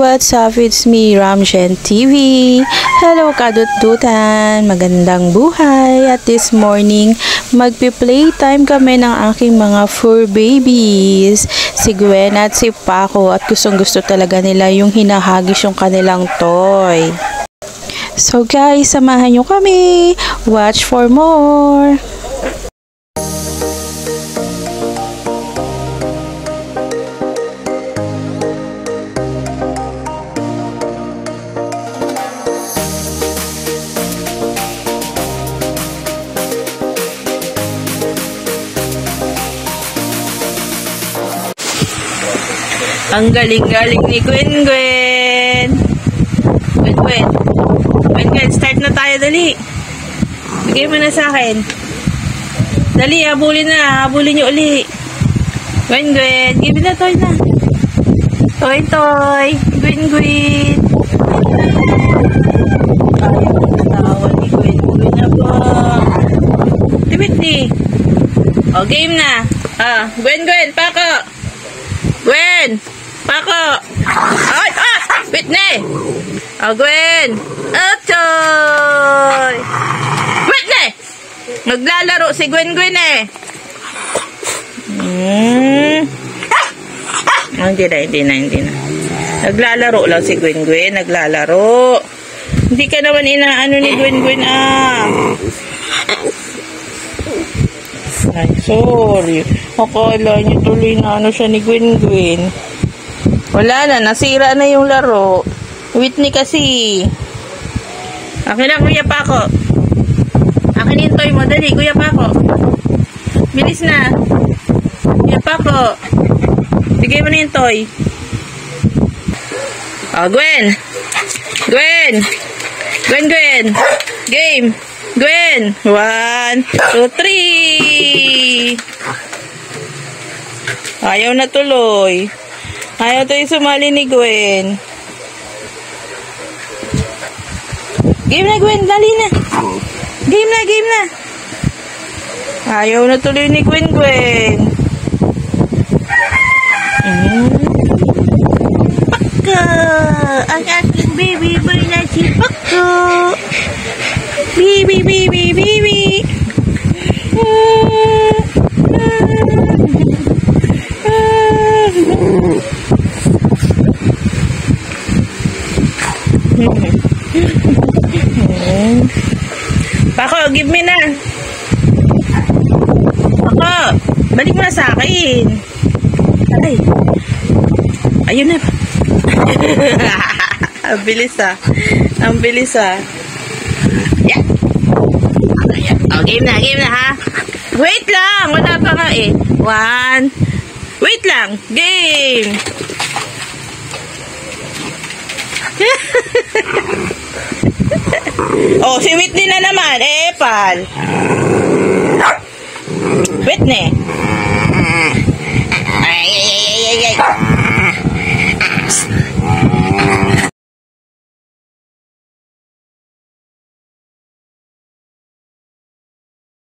what's up? It's me, Ramjen TV. Hello, kadut-dutan. Magandang buhay. At this morning, magpi-playtime kami ng aking mga fur babies. Si Gwen at si Paco. At gustong-gusto talaga nila yung hinahagis yung kanilang toy. So guys, samahan nyo kami. Watch for more. Ang galing-galing ni Gwen. Gwen, start na tayo, dali. Bigay mo na sa akin. Dali, habulin nyo uli. Gwen, give it na toy na. Toy. Gwen. Ayaw natawa ni Gwen na po. Tibit ni. O, game na. Gwen, Paco. Gwen! Paco! Ay! Whitney! Gwen! Ochoy! Whitney! Naglalaro si Gwen eh. Hindi na. Naglalaro lang si Gwen. Naglalaro. Hindi ka naman inaano ni Gwen Ay, sorry. Akala niyo tuloy na ano siya ni Gwen. Wala na, nasira na yung laro. Whitney kasi. Akin na, Kuya Paco. Akin yung toy mo. Dali, Kuya Paco. Bilis na. Kuya Paco. Bigay mo na yung toy. Gwen. Game. Gwen. 1, 2, 3. Ayaw na tuloy. Ayaw tayo sumali ni Gwen. Game na, Gwen. Dali na. Game na. Ayaw na tuloy ni Gwen. Paco. Ang aking baby boy na si Paco. Baby. Paco, give me na. Paco, balik mo na sa akin. Ay. Ayun na. Ang bilis ah. Yeah. Game na ha. Wait lang, wala pa nga eh. 1. Wait lang. Game. Si Whitney na naman. Pal. Whitney. Ay.